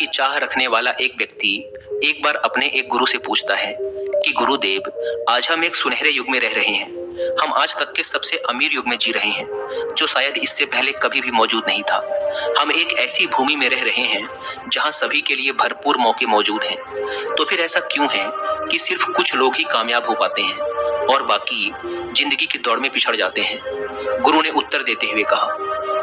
की चाह रखने वाला एक व्यक्ति एक बार अपने एक गुरु से पूछता है कि गुरुदेव, आज हम एक सुनहरे युग में रह रहे हैं। हम आज तक के सबसे अमीर युग में जी रहे हैं, जो शायद इससे पहले कभी भी मौजूद नहीं था। हम एक ऐसी भूमि में रह रहे हैं जहां सभी के लिए भरपूर मौके मौजूद हैं। तो फिर ऐसा क्यों है कि सिर्फ कुछ लोग ही कामयाब हो पाते हैं और बाकी जिंदगी की दौड़ में पिछड़ जाते हैं? गुरु ने उत्तर देते हुए कहा,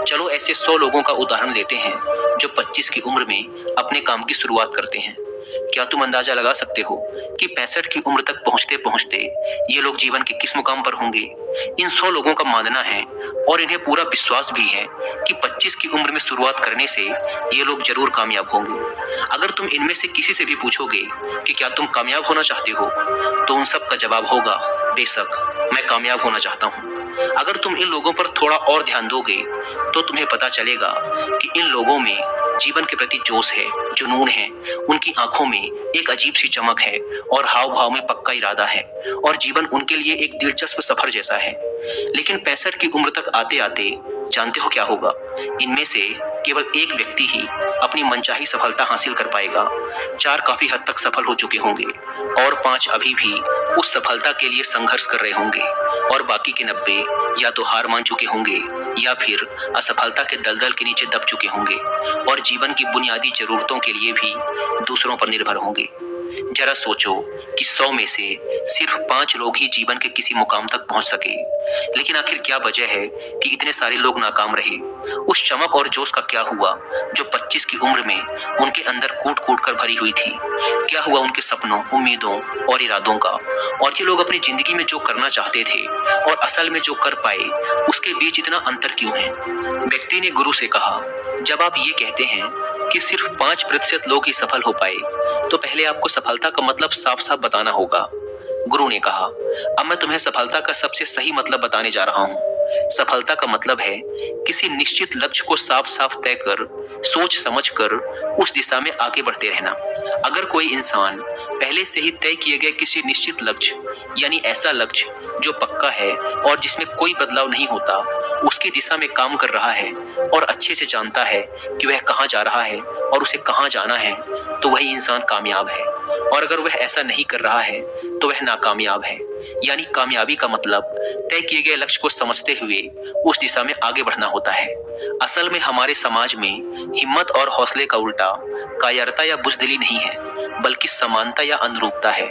चलो ऐसे 100 लोगों का उदाहरण लेते हैं जो 25 की उम्र में अपने काम की शुरुआत करते हैं। क्या तुम अंदाजा लगा सकते हो कि 65 की उम्र तक पहुंचते पहुंचते ये लोग जीवन के किस मुकाम पर होंगे? इन 100 लोगों का मानना है और इन्हें पूरा विश्वास भी है कि 25 की उम्र में शुरुआत करने से ये लोग जरूर कामयाब होंगे। अगर तुम इनमें से किसी से भी पूछोगे कि क्या तुम कामयाब होना चाहते हो, तो उन सब का जवाब होगा, बेशक मैं कामयाब होना चाहता हूँ। अगर तुम इन लोगों पर थोड़ा और ध्यान दोगे तो तुम्हें पता चलेगा कि इन लोगों में जीवन के प्रति जोश है, जुनून है, उनकी आंखों में एक अजीब सी चमक है और हाव भाव में पक्का इरादा है और जीवन उनके लिए एक दिलचस्प सफर जैसा है। लेकिन 65 की उम्र तक आते आते जानते हो क्या होगा? इनमें से केवल एक व्यक्ति ही अपनी मनचाही सफलता हासिल कर पाएगा। 4 काफी हद तक सफल हो चुके होंगे और 5 अभी भी उस सफलता के लिए संघर्ष कर रहे होंगे और बाकी के 90 या तो हार मान चुके होंगे या फिर असफलता के दलदल के नीचे दब चुके होंगे और जीवन की बुनियादी जरूरतों के लिए भी दूसरों पर निर्भर होंगे। जरा सोचो कि 100 में से सिर्फ 5 लोग ही जीवन के किसी मुकाम तक पहुंच सके। लेकिन आखिर क्या वजह है कि इतने सारे लोग नाकाम रहे? उस चमक और जोश का क्या हुआ जो 25 की उम्र में उनके अंदर कूट कूट कर भरी हुई थी? क्या हुआ उनके सपनों, उम्मीदों और इरादों का? और ये लोग अपनी जिंदगी में जो करना चाहते थे और असल में जो कर पाए, उसके बीच इतना अंतर क्यों है? व्यक्ति ने गुरु से कहा, जब आप ये कहते हैं कि सिर्फ 5% लोग ही सफल हो पाए, तो पहले आपको सफलता का मतलब साफ साफ बताना होगा। गुरु ने कहा, अब मैं तुम्हें सफलता का सबसे सही मतलब बताने जा रहा हूँ। सफलता का मतलब है किसी निश्चित लक्ष्य को साफ साफ तय कर, सोच समझ कर उस दिशा में आगे बढ़ते रहना। अगर कोई इंसान पहले से ही तय किए गए किसी निश्चित लक्ष्य, यानी ऐसा लक्ष्य जो पक्का है और जिसमें कोई बदलाव नहीं होता, उसकी दिशा में काम कर रहा है और अच्छे से जानता है कि वह कहाँ जा रहा है और उसे कहाँ जाना है, तो वही इंसान कामयाब है। और अगर वह ऐसा नहीं कर रहा है तो वह नाकामयाब है। यानी कामयाबी का मतलब तय किए गए लक्ष्य को समझते हुए उस दिशा में आगे बढ़ना होता है। असल में हमारे समाज में हिम्मत और हौसले का उल्टा कायरता या बुज़दिली नहीं है, बल्कि समानता या अनुरूपता है।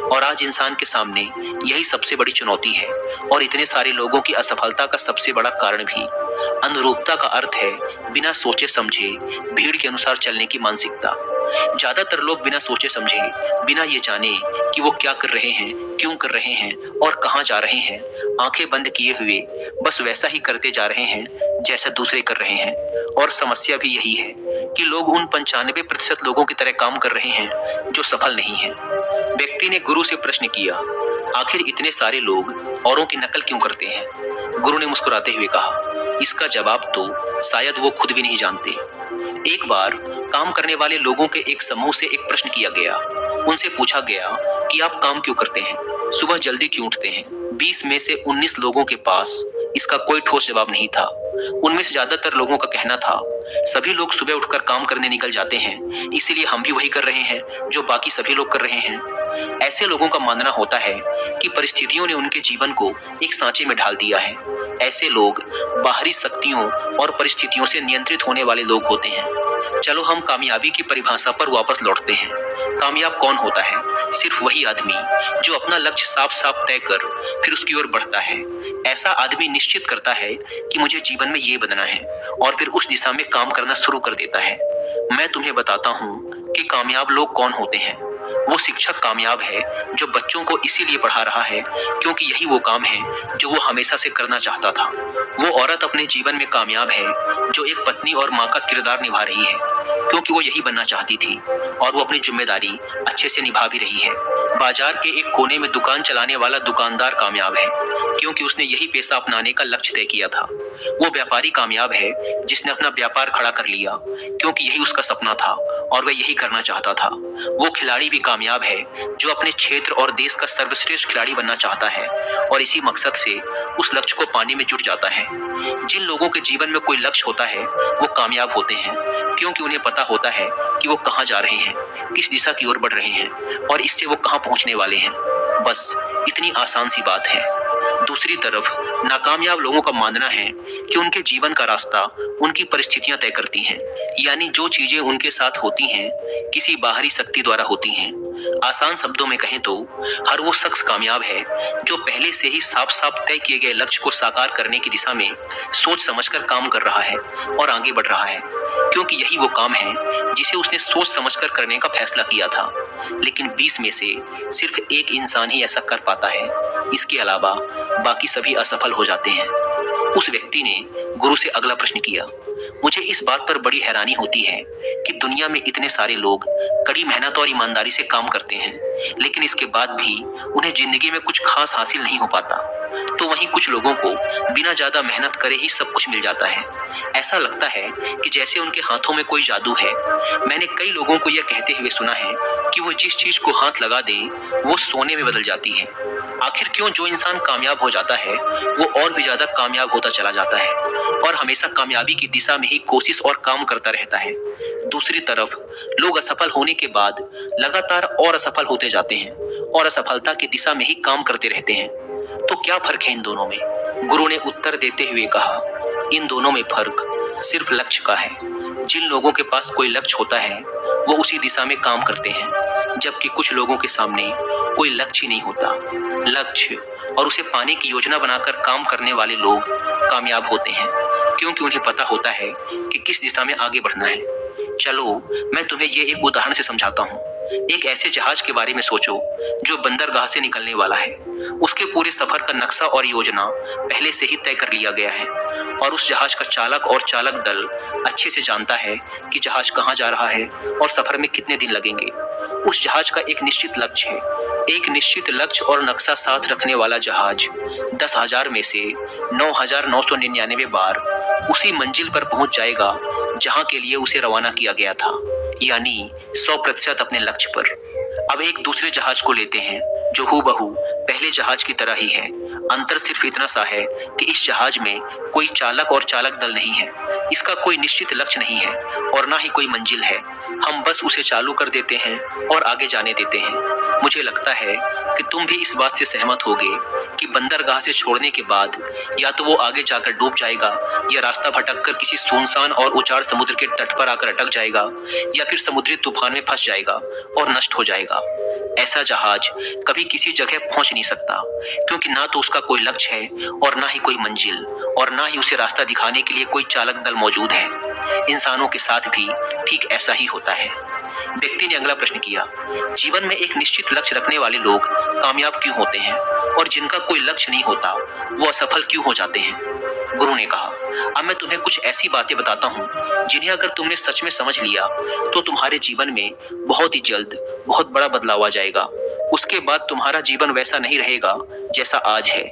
और आज इंसान के सामने यही सबसे बड़ी चुनौती है और इतने सारे लोगों की असफलता का सबसे बड़ा कारण भी अनुरूपता का अर्थ है बिना सोचे समझे भीड़ के अनुसार चलने की मानसिकता। ज्यादातर लोग बिना सोचे समझे, बिना ये जाने कि वो क्या कर रहे हैं, क्यों कर रहे हैं और कहाँ जा रहे हैं, आंखें बंद किए हुए बस वैसा ही करते जा रहे हैं जैसा दूसरे कर रहे हैं। और समस्या भी यही है कि लोग उन 95% लोगों की तरह काम कर रहे हैं जो सफल नहीं हैं। व्यक्ति ने गुरु से प्रश्न किया, आखिर इतने सारे लोग औरों की नकल क्यों करते हैं? गुरु ने मुस्कुराते हुए कहा, इसका जवाब तो शायद वो खुद भी नहीं जानते। एक बार काम करने वाले लोगों के एक समूह से एक प्रश्न किया गया। उनसे पूछा गया कि आप काम क्यों करते हैं, सुबह जल्दी क्यों उठते हैं? 20 में से 19 लोगों के पास इसका कोई ठोस जवाब नहीं था। उनमें से ज्यादातर लोगों का कहना था, सभी लोग सुबह उठकर काम करने निकल जाते हैं, इसीलिए हम भी वही कर रहे हैं जो बाकी सभी लोग कर रहे हैं। ऐसे लोगों का मानना होता है कि परिस्थितियों ने उनके जीवन को एक सांचे में ढाल दिया है। ऐसे लोग बाहरी शक्तियों और परिस्थितियों से नियंत्रित होने वाले लोग होते हैं। चलो हम कामयाबी की परिभाषा पर वापस लौटते हैं। कामयाब कौन होता है? सिर्फ वही आदमी जो अपना लक्ष्य साफ साफ तय कर फिर उसकी ओर बढ़ता है। ऐसा आदमी निश्चित करता है कि मुझे जीवन में ये बनना है और फिर उस दिशा में काम करना शुरू कर देता है। मैं तुम्हें बताता हूँ कि कामयाब लोग कौन होते हैं। वो शिक्षक कामयाब है जो बच्चों को इसीलिए पढ़ा रहा है क्योंकि यही वो काम है जो वो हमेशा से करना चाहता था। वो औरत अपने जीवन में कामयाब है जो एक पत्नी और माँ का किरदार निभा रही है क्योंकि वो यही बनना चाहती थी और वो अपनी जिम्मेदारी अच्छे से निभा भी रही है। बाजार के एक कोने में दुकान चलाने वाला दुकानदार कामयाब है क्योंकि उसने यही पेशा अपनाने का लक्ष्य तय किया था। वो व्यापारी कामयाब है जिसने अपना व्यापार खड़ा कर लिया, क्योंकि यही उसका सपना था और वह यही करना चाहता था। वो खिलाड़ी भी कामयाब है जो अपने क्षेत्र और देश का सर्वश्रेष्ठ खिलाड़ी बनना चाहता है और इसी मकसद से उस लक्ष्य को पाने में जुट जाता है। जिन लोगों के जीवन में कोई लक्ष्य होता है वो कामयाब होते हैं, क्योंकि उन्हें पता होता है कि वो कहाँ जा रहे हैं, किस दिशा की ओर बढ़ रहे हैं और इससे वो कहाँ पहुंचने वाले हैं। बस इतनी आसान सी बात है। दूसरी तरफ नाकामयाब लोगों का मानना है कि उनके जीवन का रास्ता उनकी परिस्थितियां तय करती हैं, यानी जो चीजें उनके साथ होती हैं किसी बाहरी शक्ति द्वारा होती हैं। आसान शब्दों में कहें तो हर वो शख्स कामयाब है जो पहले से ही साफ साफ तय किए गए लक्ष्य को साकार करने की दिशा में सोच समझकर काम कर रहा है और आगे बढ़ रहा है, क्योंकि यही वो काम है जिसे उसने सोच समझकर करने का फैसला किया था। लेकिन 20 में से सिर्फ एक इंसान ही ऐसा कर पाता है, इसके अलावा बाकी सभी असफल हो जाते हैं। उस व्यक्ति ने गुरु से अगला प्रश्न किया, मुझे इस बात पर बड़ी हैरानी होती है कि दुनिया में इतने सारे लोग कड़ी मेहनत और ईमानदारी से काम करते हैं, लेकिन इसके बाद भी उन्हें जिंदगी में कुछ खास हासिल नहीं हो पाता, तो वहीं कुछ लोगों को बिना ज्यादा मेहनत करे ही सब कुछ मिल जाता है। ऐसा लगता है कि जैसे उनके हाथों में कोई जादू है। मैंने कई लोगों को यह कहते हुए सुना है कि वो जिस चीज को हाथ लगा दें वो सोने में बदल जाती है। आखिर क्यों जो इंसान कामयाब हो जाता है वो और भी ज्यादा कामयाब होता चला जाता है और हमेशा कामयाबी की दिशा में ही कोशिश और काम करता रहता है। दूसरी तरफ लोग असफल होने के बाद लगातार और असफल होते जाते हैं और असफलता की दिशा में ही काम करते रहते हैं। तो क्या फर्क है इन दोनों में? गुरु ने उत्तर देते हुए कहा, इन दोनों में फर्क सिर्फ लक्ष्य का है। जिन लोगों के पास कोई लक्ष्य होता है वो उसी दिशा में काम करते हैं, जबकि कुछ लोगों के सामने कोई लक्ष्य ही नहीं होता। लक्ष्य और उसे पाने की योजना बनाकर काम करने वाले लोग कामयाब होते हैं, क्योंकि उन्हें पता होता है कि किस दिशा में आगे बढ़ना है। चलो मैं तुम्हें ये एक उदाहरण से समझाता हूँ। एक ऐसे जहाज के बारे में सोचो जो बंदरगाह से निकलने वाला है। उसके पूरे सफर का नक्शा और योजना पहले से ही तय कर लिया गया है और उस जहाज का चालक और चालक दल अच्छे से जानता है कि जहाज कहाँ जा रहा है और सफर में कितने दिन लगेंगे। उस जहाज का एक निश्चित लक्ष्य है। एक निश्चित लक्ष्य और नक्शा साथ रखने वाला जहाज 10,000 में से 9,999 बार उसी मंजिल पर पहुंच जाएगा जहां के लिए उसे रवाना किया गया था, यानी 100% अपने लक्ष्य पर। अब एक दूसरे जहाज को लेते हैं जो हूबहू पहले जहाज की तरह ही है। अंतर सिर्फ इतना सा है कि इस जहाज में कोई चालक और चालक दल नहीं है, इसका कोई निश्चित लक्ष्य नहीं है और ना ही कोई मंजिल है। हम बस उसे चालू कर देते हैं और आगे जाने देते हैं। मुझे लगता है कि तुम भी इस बात से सहमत होगे कि बंदरगाह से छोड़ने के बाद या तो वो आगे जाकर डूब जाएगा या रास्ता भटककर किसी सुनसान और उजाड़ समुद्र के तट पर आकर अटक जाएगा या फिर समुद्री तूफान में फंस जाएगा और नष्ट हो जाएगा। ऐसा जहाज कभी किसी जगह पहुंच नहीं सकता, क्योंकि ना तो उसका कोई लक्ष्य है और ना ही कोई मंजिल और ना ही उसे रास्ता दिखाने के लिए कोई चालक दल मौजूद है। इंसानों के साथ भी ठीक ऐसा ही होता है। व्यक्ति ने अगला प्रश्न किया, जीवन में एक निश्चित लक्ष्य रखने वाले लोग कामयाब क्यों होते हैं और जिनका कोई लक्ष्य नहीं होता वो असफल क्यों हो जाते हैं? गुरु ने कहा, अब मैं तुम्हें कुछ ऐसी बातें बताता हूँ जिन्हें अगर तुमने सच में समझ लिया तो तुम्हारे जीवन में बहुत ही जल्द बहुत बड़ा बदलाव आ जाएगा। उसके बाद तुम्हारा जीवन वैसा नहीं रहेगा जैसा आज है।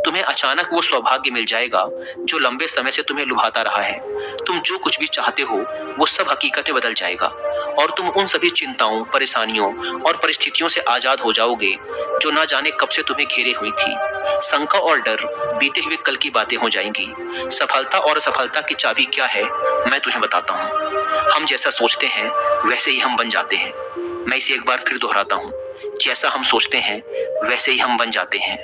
तुम्हें अचानक वो सौभाग्य मिल जाएगा जो लंबे समय से तुम्हें लुभाता रहा है। तुम जो कुछ भी चाहते हो वो सब हकीकत में बदल जाएगा और तुम उन सभी चिंताओं, परेशानियों और परिस्थितियों से आजाद हो जाओगे जो ना जाने कब से तुम्हें घेरे हुई थी। शंका और डर बीते हुए कल की बातें हो जाएंगी। सफलता और असफलता की चाबी क्या है मैं तुम्हें बताता हूँ। हम जैसा सोचते हैं वैसे ही हम बन जाते हैं। मैं इसे एक बार फिर दोहराता हूँ, जैसा हम सोचते हैं वैसे ही हम बन जाते हैं।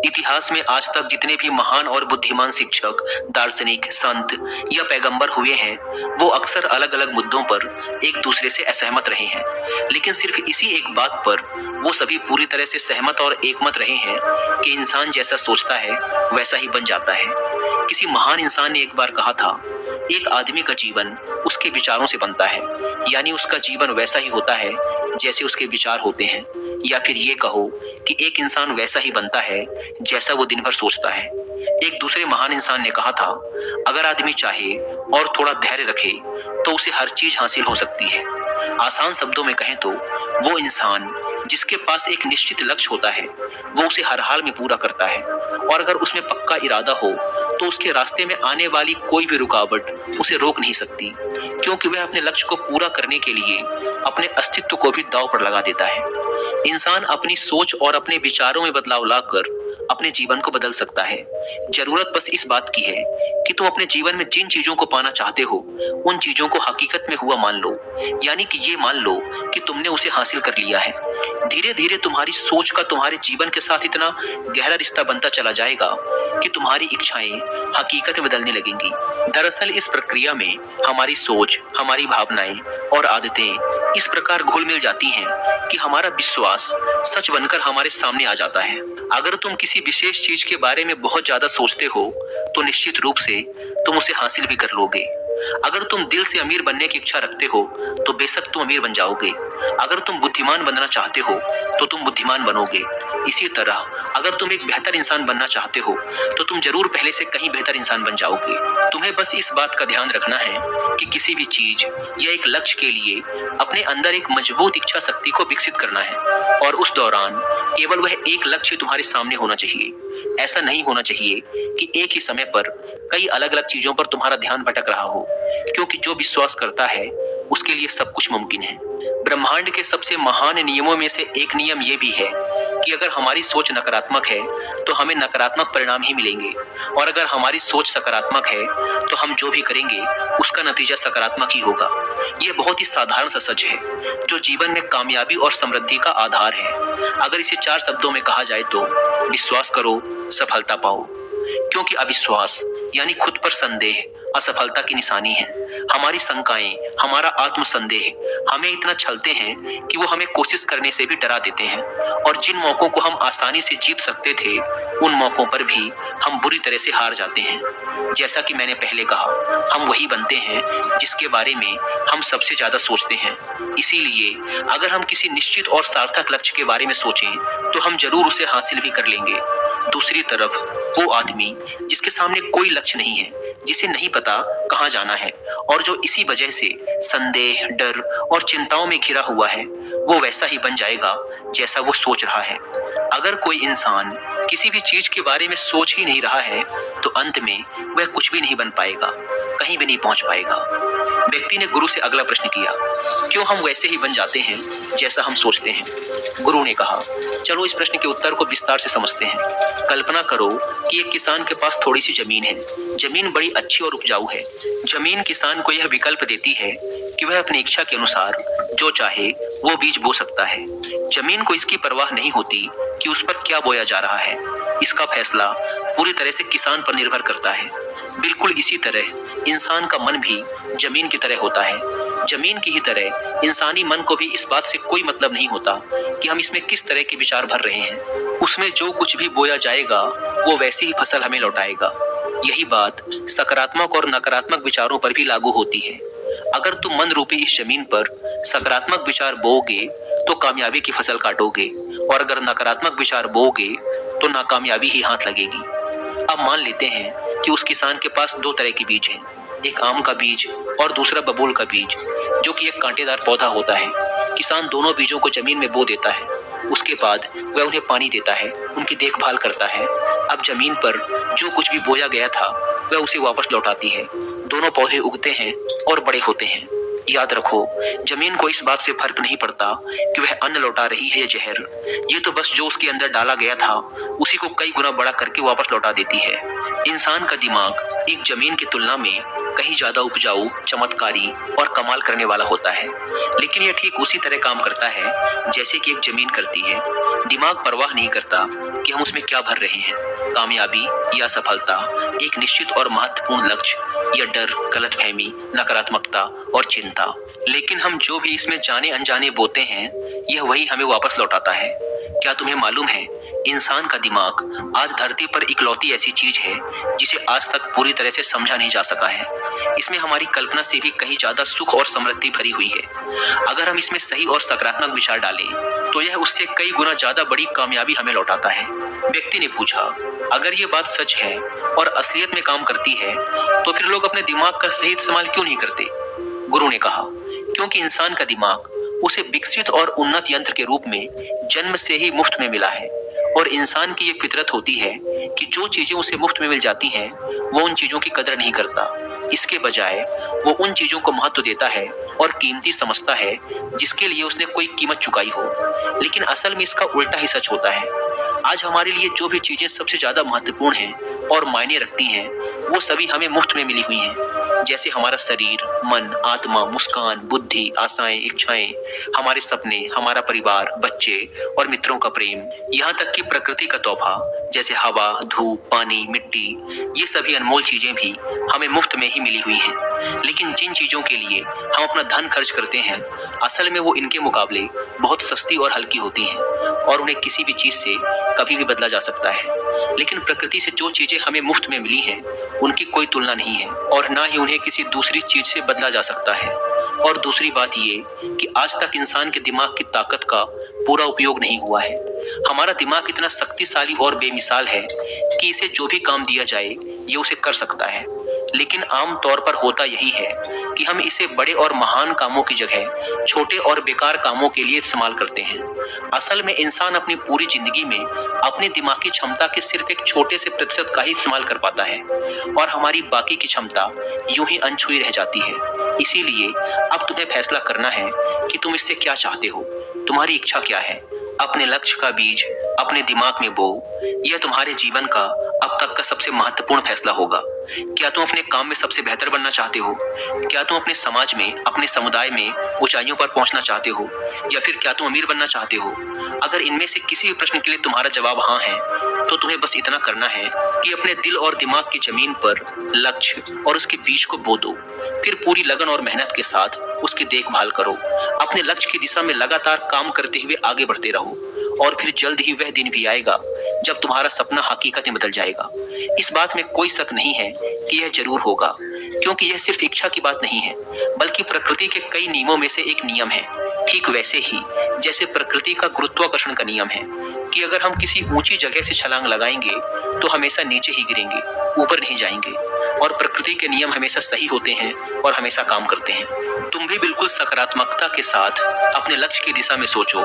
इतिहास में आज तक जितने भी महान और बुद्धिमान शिक्षक, दार्शनिक, संत या पैगंबर हुए हैं वो अक्सर अलग अलग मुद्दों पर एक दूसरे से असहमत रहे हैं, लेकिन सिर्फ इसी एक बात पर वो सभी पूरी तरह से सहमत और एकमत रहे हैं कि इंसान जैसा सोचता है वैसा ही बन जाता है। किसी महान इंसान ने एक बार कहा था, एक आदमी का जीवन उसके विचारों से बनता है, यानी उसका जीवन वैसा ही होता है जैसे उसके विचार होते हैं, या फिर ये कहो कि एक इंसान वैसा ही बनता है जैसा वो दिन भर सोचता है। एक दूसरे महान इंसान ने कहा था, अगर आदमी चाहे और थोड़ा धैर्य रखे तो उसे हर चीज हासिल हो सकती है। आसान शब्दों में कहें तो वो इंसान जिसके पास एक निश्चित लक्ष्य होता है वो उसे हर हाल में पूरा करता है, और अगर उसमें पक्का इरादा हो तो उसके रास्ते में आने वाली कोई भी रुकावट उसे रोक नहीं सकती, क्योंकि वह अपने लक्ष्य को पूरा करने के लिए अपने अस्तित्व को भी दांव पर लगा देता है। इंसान अपनी सोच और अपने विचारों में बदलाव लाकर अपने जीवन को बदल सकता है। जरूरत बस इस बात की है कि तुम अपने जीवन में जिन चीजों को पाना चाहते हो उन चीजों को हकीकत में हुआ मान लो, यानी कि ये मान लो कि तुमने उसे हासिल कर लिया है। धीरे धीरे तुम्हारी सोच का तुम्हारे जीवन के साथ इतना गहरा रिश्ता बनता चला जाएगा कि तुम्हारी इच्छाएं हकीकत में बदलने लगेंगी। दरअसल इस प्रक्रिया में हमारी सोच, हमारी भावनाएं और आदतें इस प्रकार घुल मिल जाती हैं कि हमारा विश्वास सच बनकर हमारे सामने आ जाता है। अगर तुम किसी विशेष चीज के बारे में बहुत ज्यादा सोचते हो तो निश्चित रूप से तुम उसे हासिल भी कर लोगे। अगर तुम दिल से अमीर बनने की इच्छा रखते हो तो बेशक तुम अमीर बन जाओगे। अगर तुम बुद्धिमान बनना चाहते हो तो तुम बुद्धिमान बनोगे। इसी तरह अगर तुम एक बेहतर इंसान बनना चाहते हो तो तुम जरूर पहले से कहीं बेहतर इंसान बन जाओगे। तुम्हें बस इस बात का ध्यान रखना है कि किसी भी चीज या एक लक्ष्य के लिए अपने अंदर एक मजबूत इच्छा शक्ति को विकसित करना है, और उस दौरान केवल वह एक लक्ष्य तुम्हारे सामने होना चाहिए। ऐसा नहीं होना चाहिए कि एक ही समय पर कई अलग अलग चीजों पर तुम्हारा ध्यान भटक रहा हो, क्योंकि जो विश्वास करता है उसके लिए सब कुछ मुमकिन है। ब्रह्मांड के सबसे महान नियमों में से एक नियम यह भी है कि अगर हमारी सोच नकारात्मक है तो हमें नकारात्मक परिणाम ही मिलेंगे, और अगर हमारी सोच सकारात्मक है तो हम जो भी करेंगे उसका नतीजा सकारात्मक ही होगा। यह बहुत ही साधारण सा सच है जो जीवन में कामयाबी और समृद्धि का आधार है। अगर इसे 4 शब्दों में कहा जाए तो विश्वास करो, सफलता पाओ। क्योंकि अविश्वास यानी खुद पर संदेह असफलता की निशानी है। हमारी शंकाएं, हमारा आत्मसंदेह हमें इतना छलते हैं कि वो हमें कोशिश करने से भी डरा देते हैं, और जिन मौकों को हम आसानी से जीत सकते थे उन मौकों पर भी हम बुरी तरह से हार जाते हैं। जैसा कि मैंने पहले कहा, हम वही बनते हैं जिसके बारे में हम सबसे ज्यादा सोचते हैं। इसीलिए अगर हम किसी निश्चित और सार्थक लक्ष्य के बारे में सोचें तो हम जरूर उसे हासिल भी कर लेंगे। दूसरी तरफ वो आदमी जिसके सामने कोई लक्ष्य नहीं है, जिसे नहीं पता कहाँ जाना है और जो इसी वजह से संदेह, डर और चिंताओं में घिरा हुआ है, वो वैसा ही बन जाएगा जैसा वो सोच रहा है। अगर कोई इंसान किसी भी चीज के बारे में सोच ही नहीं रहा है तो अंत में वह कुछ भी नहीं बन पाएगा, कहीं भी नहीं पहुंच पाएगा। व्यक्ति ने गुरु से अगला प्रश्न किया, क्यों हम वैसे ही बन जाते हैं जैसा हम सोचते हैं? गुरु ने कहा, चलो इस प्रश्न के उत्तर को विस्तार से समझते हैं। कल्पना करो कि एक किसान के पास थोड़ी सी जमीन है। जमीन बड़ी अच्छी और उपजाऊ है। जमीन किसान को यह विकल्प देती है कि वह अपनी इच्छा के अनुसार जो चाहे वो बीज बो सकता है। जमीन को इसकी परवाह नहीं होती कि उस पर क्या बोया जा रहा है। इसका फैसला पूरी तरह से किसान पर निर्भर करता है। बिल्कुल इसी तरह इंसान का मन भी जमीन की तरह होता है। जमीन की ही तरह इंसानी मन को भी इस बात से कोई मतलब नहीं होता कि हम इसमें किस तरह के विचार भर रहे हैं। उसमें जो कुछ भी बोया जाएगा वो वैसी ही फसल हमें लौटाएगा। यही बात सकारात्मक और नकारात्मक विचारों पर भी लागू होती है। अगर तुम मन रूपी इस जमीन पर सकारात्मक विचार बोओगे तो कामयाबी की फसल काटोगे, और अगर नकारात्मक विचार बोओगे तो नाकामयाबी ही हाथ लगेगी। अब मान लेते हैं कि उस किसान के पास 2 तरह के बीज हैं, एक आम का बीज और दूसरा बबूल का बीज, जो कि एक कांटेदार पौधा होता है। किसान दोनों बीजों को जमीन में बो देता है। उसके बाद वह उन्हें पानी देता है, उनकी देखभाल करता है। अब जमीन पर जो कुछ भी बोया गया था वह उसे वापस लौटाती है। दोनों पौधे उगते हैं और बड़े होते हैं। याद रखो, जमीन को इस बात से फर्क नहीं पड़ता कि वह अन्न लौटा रही है या जहर। ये तो बस जो उसके अंदर डाला गया था उसी को कई गुना बड़ा करके वापस लौटा देती है। इंसान का दिमाग एक जमीन की तुलना में कहीं ज्यादा उपजाऊ, चमत्कारी और कमाल करने वाला होता है, लेकिन यह ठीक उसी तरह काम करता है जैसे कि एक जमीन करती है। दिमाग परवाह नहीं करता कि हम उसमें क्या भर रहे हैं, कामयाबी या सफलता, एक निश्चित और महत्वपूर्ण लक्ष्य या डर, गलतफहमी, नकारात्मकता और चिंता। लेकिन हम जो भी इसमें जाने अनजाने बोते हैं यह वही हमें वापस लौटाता है। क्या तुम्हें मालूम है, इंसान का दिमाग आज धरती पर इकलौती ऐसी चीज है जिसे आज तक पूरी तरह से समझा नहीं जा सका है। इसमें हमारी कल्पना से भी कहीं ज्यादा सुख और समृद्धि भरी हुई है। अगर हम इसमें सही और सकारात्मक विचार डालें तो यह उससे कई गुना ज्यादा बड़ी कामयाबी हमें लौटाता है। व्यक्ति ने पूछा, अगर ये बात सच है और असलियत में काम करती है तो फिर लोग अपने दिमाग का सही इस्तेमाल क्यों नहीं करते? गुरु ने कहा, क्योंकि इंसान का दिमाग उसे विकसित और उन्नत यंत्र के रूप में जन्म से ही मुफ्त में मिला है, और इंसान की ये फितरत होती है कि जो चीजें उसे मुफ्त में मिल जाती हैं वो उन चीजों की कदर नहीं करता। इसके बजाय वो उन चीजों को महत्व देता है और कीमती समझता है जिसके लिए उसने कोई कीमत चुकाई हो। लेकिन असल में इसका उल्टा ही सच होता है। आज हमारे लिए जो भी चीजें सबसे ज्यादा महत्वपूर्ण हैं और मायने रखती हैं वो सभी हमें मुफ्त में मिली हुई हैं। जैसे हमारा शरीर, मन, आत्मा, मुस्कान, बुद्धि, आशाएं, इच्छाएं, हमारे सपने, हमारा परिवार, बच्चे और मित्रों का प्रेम, यहाँ तक कि प्रकृति का तोहफा जैसे हवा, धूप, पानी, मिट्टी, ये सभी अनमोल चीजें भी हमें मुफ्त में ही मिली हुई हैं। लेकिन जिन चीजों के लिए हम अपना धन खर्च करते हैं असल में वो इनके मुकाबले बहुत सस्ती और हल्की होती हैं और उन्हें किसी भी चीज से कभी भी बदला जा सकता है। लेकिन प्रकृति से जो चीजें हमें मुफ्त में मिली हैं उनकी कोई तुलना नहीं है और ना ही उन्हें किसी दूसरी चीज से बदला जा सकता है। और दूसरी बात ये कि आज तक इंसान के दिमाग की ताकत का पूरा उपयोग नहीं हुआ है। हमारा दिमाग इतना शक्तिशाली और बेमिसाल है कि इसे जो भी काम दिया जाए ये उसे कर सकता है। लेकिन आम तौर पर होता यही है कि हम इसे बड़े और महान कामों की जगह छोटे और बेकार कामों के लिए इस्तेमाल करते हैं। असल में इंसान अपनी पूरी जिंदगी में अपनी दिमागी क्षमता के सिर्फ एक छोटे से प्रतिशत का ही इस्तेमाल कर पाता है और हमारी बाकी की क्षमता यूं ही अनछुई रह जाती है। इसीलिए अब तुम्हें फैसला करना है कि तुम इससे क्या चाहते हो, तुम्हारी इच्छा क्या है। अपने लक्ष्य का बीज अपने दिमाग में बो। यह तुम्हारे जीवन का अब तक का सबसे महत्वपूर्ण फैसला होगा। क्या तुम अपने काम में सबसे बेहतर बनना चाहते हो? क्या तुम अपने समाज में, अपने समुदाय में ऊंचाइयों पर पहुंचना चाहते हो? या फिर क्या तुम अमीर बनना चाहते हो? अगर इनमें से किसी भी प्रश्न के लिए तुम्हारा जवाब हाँ है तो तुम्हें बस इतना करना है कि अपने दिल और दिमाग की जमीन पर लक्ष्य और उसके बीज को बो दो। फिर पूरी लगन और मेहनत के साथ उसकी देखभाल करो। अपने लक्ष्य की दिशा में लगातार काम करते हुए आगे बढ़ते रहो और फिर जल्द ही वह दिन भी आएगा जब तुम्हारा सपना हकीकत में बदल जाएगा। इस बात में कोई शक नहीं है कि यह जरूर होगा, क्योंकि यह सिर्फ इच्छा की बात नहीं है बल्कि प्रकृति के कई नियमों में से एक नियम है। ठीक वैसे ही जैसे प्रकृति का गुरुत्वाकर्षण का नियम है कि अगर हम किसी ऊंची जगह से छलांग लगाएंगे तो हमेशा नीचे ही गिरेंगे, ऊपर नहीं जाएंगे। और प्रकृति के नियम हमेशा सही होते हैं और हमेशा काम करते हैं। तुम भी बिल्कुल सकारात्मकता के साथ अपने लक्ष्य की दिशा में सोचो।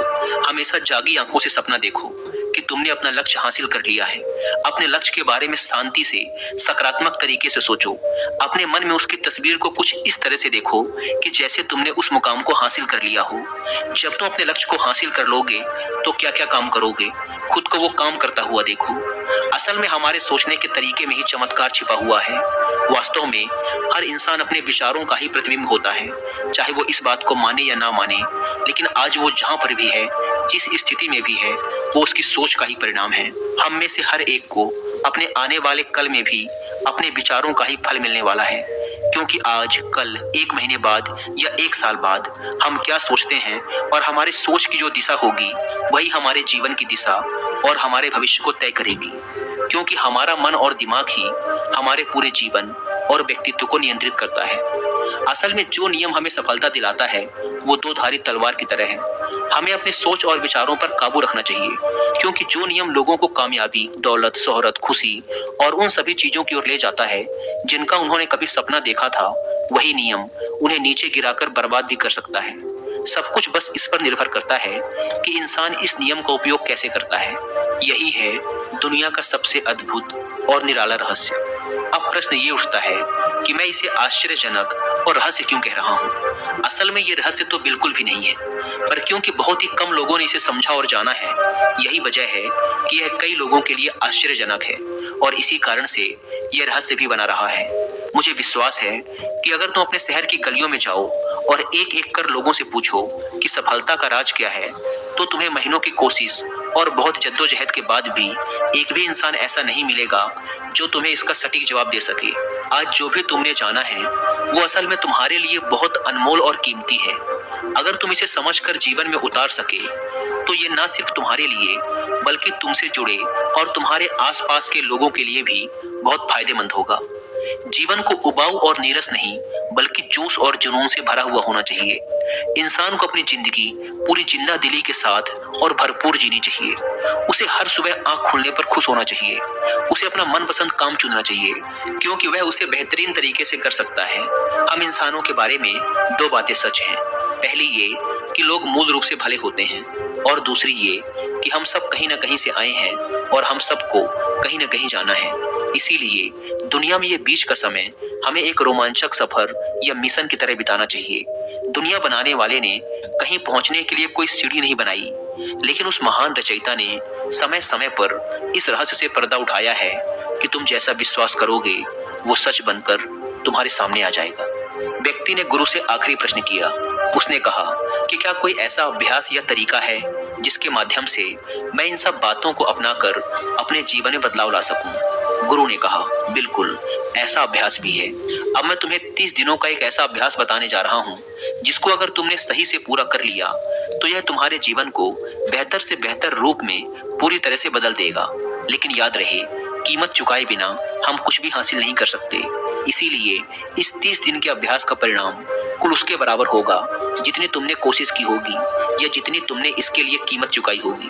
हमेशा जागी आंखों से सपना देखो कि तुमने अपना लक्ष्य हासिल कर लिया है। अपने लक्ष्य के बारे में शांति से, सकारात्मक तरीके से सोचो। अपने मन में उसकी तस्वीर को कुछ इस तरह से देखो कि जैसे तुमने उस मुकाम को हासिल कर लिया हो। जब तुम अपने लक्ष्य को हासिल कर लोगे तो क्या क्या काम करोगे, खुद को वो काम करता हुआ देखो। असल में हमारे सोचने के तरीके में ही चमत्कार छिपा हुआ है। वास्तव में हर इंसान अपने विचारों का ही प्रतिबिंब होता है, चाहे वो इस बात को माने या ना माने। लेकिन आज वो जहां पर भी है, जिस स्थिति में भी है, वो उसकी सोच का ही परिणाम है। हम में से हर एक को अपने आने वाले कल में भी अपने विचारों का ही फल मिलने वाला है, क्योंकि आज, कल, एक महीने बाद या एक साल बाद हम क्या सोचते हैं और हमारी सोच की जो दिशा होगी वही हमारे जीवन की दिशा और हमारे भविष्य को तय करेगी। क्योंकि हमारा मन और दिमाग ही हमारे पूरे जीवन और व्यक्तित्व को नियंत्रित करता है। असल में जो नियम हमें सफलता दिलाता है वो दो धारी तलवार की तरह है। हमें अपने सोच और विचारों पर काबू रखना चाहिए, क्योंकि जो नियम लोगों को कामयाबी, दौलत, शोहरत, खुशी और उन सभी चीजों की ओर ले जाता है जिनका उन्होंने कभी सपना देखा था, वही नियम उन्हें नीचे गिराकर बर्बाद भी कर सकता है। सब कुछ बस इस पर निर्भर करता है कि इंसान इस नियम का उपयोग कैसे करता है। यही है दुनिया का सबसे अद्भुत और निराला रहस्य। अब प्रश्न ये उठता है कि मैं इसे आश्चर्यजनक और रहस्य क्यों कह रहा हूँ। असल में ये रहस्य तो बिल्कुल भी नहीं है, पर क्योंकि बहुत ही कम लोगों ने इसे समझा और जाना है, यही वजह है कि यह कई लोगों के लिए आश्चर्यजनक है और इसी कारण से यह रहस्य भी बना रहा है। मुझे विश्वास है कि अगर तुम अपने शहर की गलियों में जाओ और एक एक कर लोगों से पूछो कि सफलता का राज क्या है, तो तुम्हें महीनों की कोशिश और बहुत जद्दोजहद के बाद भी एक भी इंसान ऐसा नहीं मिलेगा जो तुम्हें इसका सटीक जवाब दे सके। आज जो भी तुमने जाना है वो असल में तुम्हारे लिए बहुत अनमोल और कीमती है। अगर तुम इसे समझकर जीवन में उतार सके तो ये ना सिर्फ तुम्हारे लिए बल्कि तुमसे जुड़े और तुम्हारे आसपास के लोगों के लिए भी बहुत फायदेमंद होगा। जीवन को उबाऊ और नीरस नहीं बल्कि जोश और जुनून से भरा हुआ होना चाहिए। इंसान को अपनी जिंदगी पूरी जिंदा दिली के साथ और भरपूर जीनी चाहिए। उसे हर सुबह आंख खुलने पर खुश होना चाहिए। उसे अपना मनपसंद काम चुनना चाहिए, क्योंकि वह उसे बेहतरीन तरीके से कर सकता है। हम इंसानों के बारे में दो बातें सच हैं। पहली ये कि लोग मूल रूप से भले होते हैं और दूसरी ये कि हम सब कहीं ना कहीं से आए हैं और हम सबको कहीं ना कहीं जाना है। इसीलिए दुनिया में ये बीच का समय हमें एक रोमांचक सफर या मिशन की तरह बिताना चाहिए। दुनिया बनाने वाले ने कहीं पहुंचने के लिए कोई सीढ़ी नहीं बनाई, लेकिन उस महान रचयिता ने समय समय पर इस रहस्य से पर्दा उठाया है कि तुम जैसा विश्वास करोगे वो सच बनकर तुम्हारे सामने आ जाएगा। व्यक्ति ने गुरु से आखिरी प्रश्न किया। उसने कहा कि क्या कोई ऐसा अभ्यास या तरीका है जिसके माध्यम से मैं इन सब बातों को अपनाकर अपने जीवन में बदलाव ला सकूं? गुरु ने कहा, बिल्कुल, ऐसा अभ्यास भी है। अब मैं तुम्हें 30 दिनों का एक ऐसा अभ्यास बताने जा रहा हूं जिसको अगर तुमने सही से पूरा कर लिया तो यह तुम्हारे जीवन को बेहतर से बेहतर रूप में पूरी तरह से बदल देगा। लेकिन याद रहे, कीमत चुकाए बिना हम कुछ भी हासिल नहीं कर सकते। इसीलिए इस 30 दिन के अभ्यास का परिणाम कुल उसके बराबर होगा जितनी तुमने कोशिश की होगी या जितनी तुमने इसके लिए कीमत चुकाई होगी।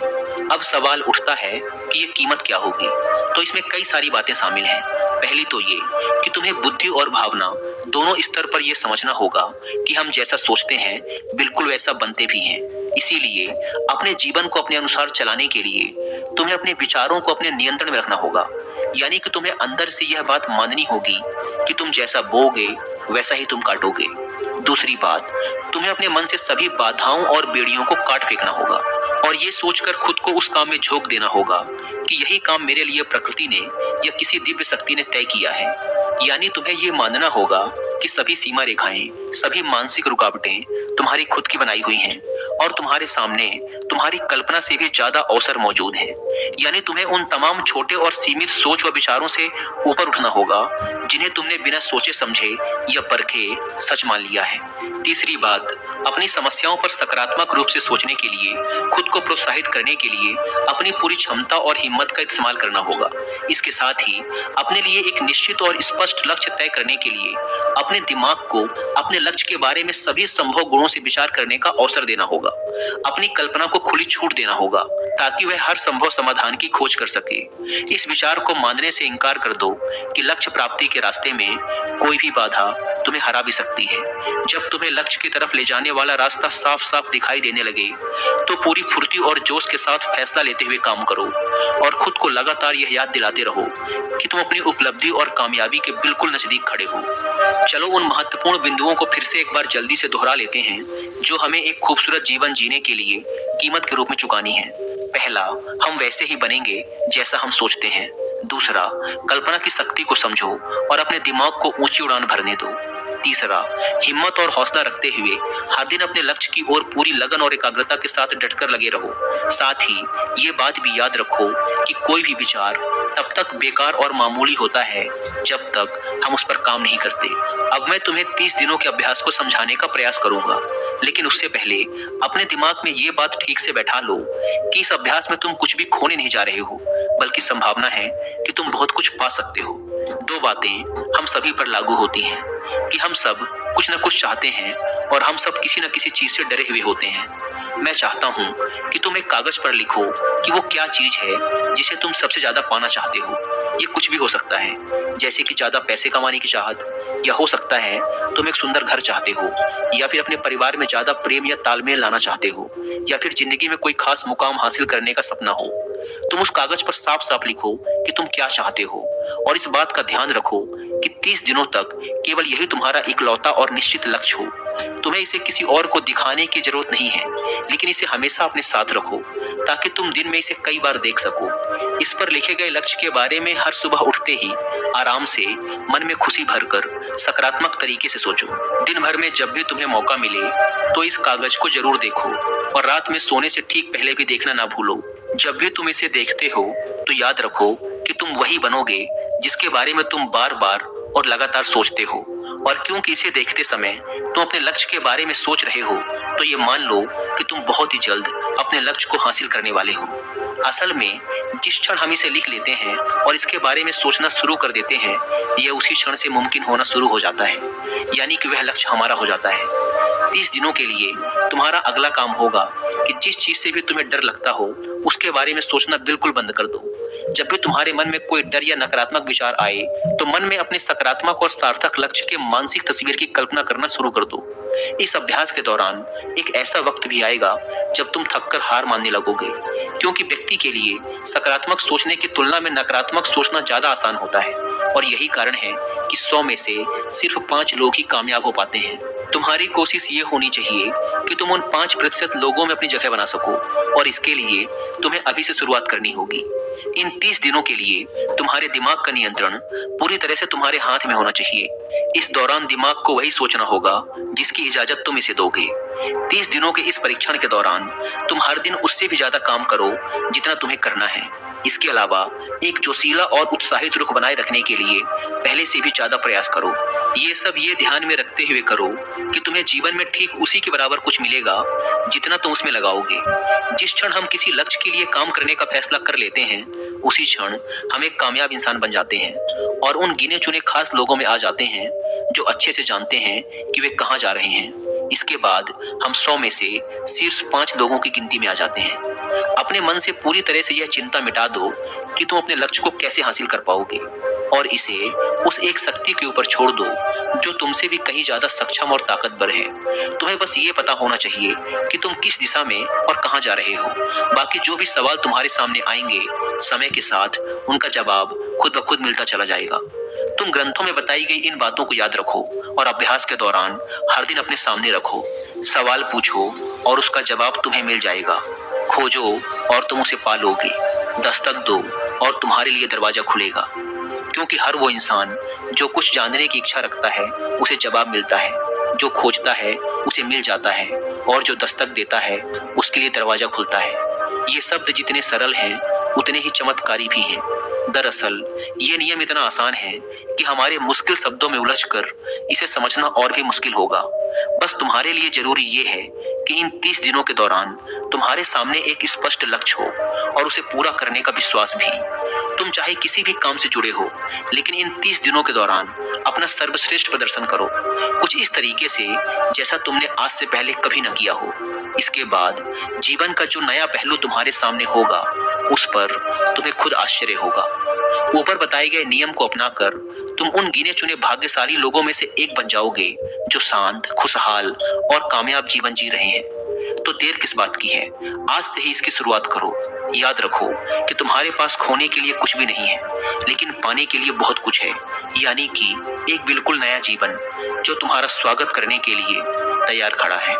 अब सवाल उठता है कि ये कीमत क्या होगी? तो इसमें कई सारी बातें शामिल हैं। पहली तो ये कि तुम्हें बुद्धि और भावना दोनों स्तर पर यह समझना होगा कि हम जैसा सोचते हैं बिल्कुल वैसा बनते भी हैं। इसीलिए अपने जीवन को अपने अनुसार चलाने के लिए तुम्हें अपने विचारों को अपने नियंत्रण में रखना होगा। यानी कि तुम्हें अंदर से यह बात माननी होगी कि तुम जैसा बोओगे वैसा ही तुम काटोगे। दूसरी बात, तुम्हें अपने मन से सभी बाधाओं और बेड़ियों को काट फेंकना होगा और ये सोचकर खुद को उस काम में झोंक देना होगा कि यही काम मेरे लिए प्रकृति ने या किसी दिव्य शक्ति ने तय किया है। यानी तुम्हें ये मानना होगा कि सभी सीमा रेखाएं, सभी मानसिक रुकावटें तुम्हारी खुद की बनाई हुई हैं और तुम्हारे सामने तुम्हारी कल्पना से भी ज्यादा अवसर मौजूद हैं। यानी तुम्हें उन तमाम छोटे और सीमित सोच व विचारों से ऊपर उठना होगा जिन्हें तुमने बिना सोचे समझे या परखे सच मान लिया है। तीसरी बात, अपनी समस्याओं पर सकारात्मक रूप से सोचने के लिए, खुद को प्रोत्साहित करने के लिए अपनी पूरी क्षमता और हिम्मत का इस्तेमाल करना होगा। इसके साथ ही अपने लिए एक निश्चित और स्पष्ट लक्ष्य तय करने के लिए अपने दिमाग को अपने लक्ष्य के बारे में सभी संभव गुणों से विचार करने का अवसर देना होगा। अपनी कल्पना को खुली छूट देना होगा ताकि वह हर संभव समाधान की खोज कर सके। इस विचार को मानने से इनकार कर दो कि लक्ष्य प्राप्ति के रास्ते में कोई भी बाधा तुम्हें हरा भी सकती है। जब तुम्हें लक्ष्य की तरफ ले जाने वाला रास्ता साफ साफ दिखाई देने लगे तो पूरी फुर्ती और जोश के साथ फैसला लेते हुए काम करो और खुद को लगातार यह याद दिलाते रहो कि तुम अपनी उपलब्धि और कामयाबी के बिल्कुल नजदीक खड़े हो। चलो उन महत्वपूर्ण बिंदुओं को फिर से एक बार जल्दी से दोहरा लेते हैं जो हमें एक खूबसूरत जीवन जीने के लिए कीमत के रूप में चुकानी है। पहला, हम वैसे ही बनेंगे जैसा हम सोचते हैं। दूसरा, कल्पना की शक्ति को समझो और अपने दिमाग को ऊंची उड़ान भरने दो। तीसरा, हिम्मत और हौसला रखते हुए हर दिन अपने लक्ष्य की ओर पूरी लगन और एकाग्रता के साथ डटकर लगे रहो। साथ ही ये बात भी याद रखो कि कोई भी विचार तब तक बेकार और मामूली होता है जब तक हम उस पर काम नहीं करते। अब मैं तुम्हें 30 दिनों के अभ्यास को समझाने का प्रयास करूंगा, लेकिन उससे पहले अपने दिमाग में ये बात ठीक से बैठा लो कि इस अभ्यास में तुम कुछ भी खोने नहीं जा रहे हो, बल्कि संभावना है कि तुम बहुत कुछ पा सकते हो। दो बातें हम सभी पर लागू होती हैं कि हम सब कुछ न कुछ चाहते हैं और हम सब किसी न किसी चीज से डरे हुए होते हैं। मैं चाहता हूं कि तुम एक कागज पर लिखो कि वो क्या चीज है जिसे तुम सबसे ज्यादा पाना चाहते हो। ये कुछ भी हो सकता है, जैसे कि ज्यादा पैसे कमाने की चाहत, या हो सकता है तुम एक सुंदर घर चाहते हो, या फिर अपने परिवार में ज्यादा प्रेम या तालमेल लाना चाहते हो, या फिर जिंदगी में कोई खास मुकाम हासिल करने का सपना हो। तुम उस कागज पर साफ साफ लिखो कि तुम क्या चाहते हो और इस बात का ध्यान रखो कि 30 दिनों तक केवल यही तुम्हारा इकलौता और निश्चित लक्ष्य हो। तुम्हें इसे किसी और को दिखाने की जरूरत नहीं है, लेकिन इसे हमेशा अपने साथ रखो ताकि तुम दिन में इसे कई बार देख सको। इस पर लिखे गए लक्ष्य के बारे में हर सुबह उठते ही आराम से मन में खुशी भरकर सकारात्मक तरीके से सोचो। दिन भर में जब भी तुम्हें मौका मिले तो इस कागज को जरूर देखो और रात में सोने से ठीक पहले भी देखना ना भूलो। जब भी तुम इसे देखते हो तो याद रखो कि तुम वही बनोगे जिसके बारे में तुम बार बार और लगातार सोचते हो। और क्योंकि इसे देखते समय तुम अपने लक्ष्य के बारे में सोच रहे हो तो ये मान लो कि तुम बहुत ही जल्द अपने लक्ष्य को हासिल करने वाले हो। असल में जिस क्षण हम इसे लिख लेते हैं और इसके बारे में सोचना शुरू कर देते हैं, यह उसी क्षण से मुमकिन होना शुरू हो जाता है, यानी कि वह लक्ष्य हमारा हो जाता है। 30 दिनों के लिए तुम्हारा अगला काम होगा कि जिस चीज से भी तुम्हें डर लगता हो उसके बारे में सोचना बिल्कुल बंद कर दो। जब भी तुम्हारे मन में कोई डर या नकारात्मक विचार आए तो मन में अपने सकारात्मक और सार्थक लक्ष्य के मानसिक तस्वीर की कल्पना करना शुरू कर दो। इस अभ्यास के दौरान एक ऐसा वक्त भी आएगा जब तुम थककर हार मानने लगोगे, क्योंकि व्यक्ति के लिए सकारात्मक सोचने की तुलना में नकारात्मक सोचना ज्यादा आसान होता है। और यही कारण है कि 100 में से सिर्फ 5 लोग ही कामयाब हो पाते हैं। तुम्हारी कोशिश ये होनी चाहिए कि तुम उन 5% लोगों में अपनी जगह बना सको, और इसके लिए तुम्हें अभी से शुरुआत करनी होगी। इन 30 दिनों के लिए तुम्हारे दिमाग का नियंत्रण पूरी तरह से तुम्हारे हाथ में होना चाहिए। इस दौरान दिमाग को वही सोचना होगा जिसकी इजाजत तुम इसे दोगे। 30 दिनों के इस परीक्षण के दौरान तुम हर दिन उससे भी ज्यादा काम करो जितना तुम्हें करना है। इसके अलावा एक जोशीला और उत्साहित रुख बनाए रखने के लिए पहले से भी ज्यादा प्रयास करो। ये सब ये ध्यान में रखते हुए करो कि तुम्हें जीवन में ठीक उसी के बराबर कुछ मिलेगा जितना तुम उसमें लगाओगे। जिस क्षण हम किसी लक्ष्य के लिए काम करने का फैसला कर लेते हैं, उसी क्षण हम एक कामयाब इंसान बन जाते हैं और उन गिने चुने खास लोगों में आ जाते हैं जो अच्छे से जानते हैं कि वे कहाँ जा रहे हैं। इसके बाद हम 100 में से शीर्ष 5 लोगों की गिनती में आ जाते हैं। अपने मन से पूरी तरह से यह चिंता मिटा दो कि तुम अपने लक्ष्य को कैसे हासिल कर पाओगे, और इसे उस एक शक्ति के ऊपर छोड़ दो जो तुमसे भी कहीं ज्यादा सक्षम और ताकतवर है। तुम्हें बस ये पता होना चाहिए कि तुम किस दिशा में और कहां जा रहे हो। बाकी जो भी सवाल तुम्हारे सामने आएंगे, समय के साथ उनका जवाब खुद ब खुद मिलता चला जाएगा। तुम ग्रंथों में बताई गई इन बातों को याद रखो और अभ्यास के दौरान हर दिन अपने सामने रखो। सवाल पूछो और उसका जवाब तुम्हें मिल जाएगा। खोजो और तुम उसे पालोगे। दस्तक दो और तुम्हारे लिए दरवाजा खुलेगा, क्योंकि हर वो इंसान जो कुछ जानने की इच्छा रखता है उसे जवाब मिलता है, जो खोजता है उसे मिल जाता है, और जो दस्तक देता है उसके लिए दरवाजा खुलता है। ये शब्द जितने सरल हैं उतने ही चमत्कारी भी हैं। दरअसल ये नियम इतना आसान है कि हमारे मुश्किल शब्दों में उलझकर इसे समझना और भी मुश्किल होगा। बस तुम्हारे लिए जरूरी ये है कि इन 30 दिनों के दौरान तुम्हारे सामने एक स्पष्ट लक्ष्य हो और उसे पूरा करने का विश्वास भी। तुम चाहे किसी भी काम से जुड़े हो, लेकिन इन 30 दिनों के दौरान अपना सर्वश्रेष्ठ प्रदर्शन करो, कुछ इस तरीके से जैसा तुमने आज से पहले कभी न किया हो। इसके बाद जीवन का जो नया पहलू तुम्हारे सामने होगा, उस पर तुम्हें खुद आश्चर्य होगा। ऊपर बताए गए नियम को अपनाकर तुम उन गिने चुने भाग्यशाली लोगों में से एक बन जाओगे जो शांत, खुशहाल और कामयाब जीवन जी रहे हैं। तो देर किस बात की है, आज से ही इसकी शुरुआत करो। याद रखो कि तुम्हारे पास खोने के लिए कुछ भी नहीं है, लेकिन पाने के लिए बहुत कुछ है, यानी कि एक बिल्कुल नया जीवन जो तुम्हारा स्वागत करने के लिए तैयार खड़ा है।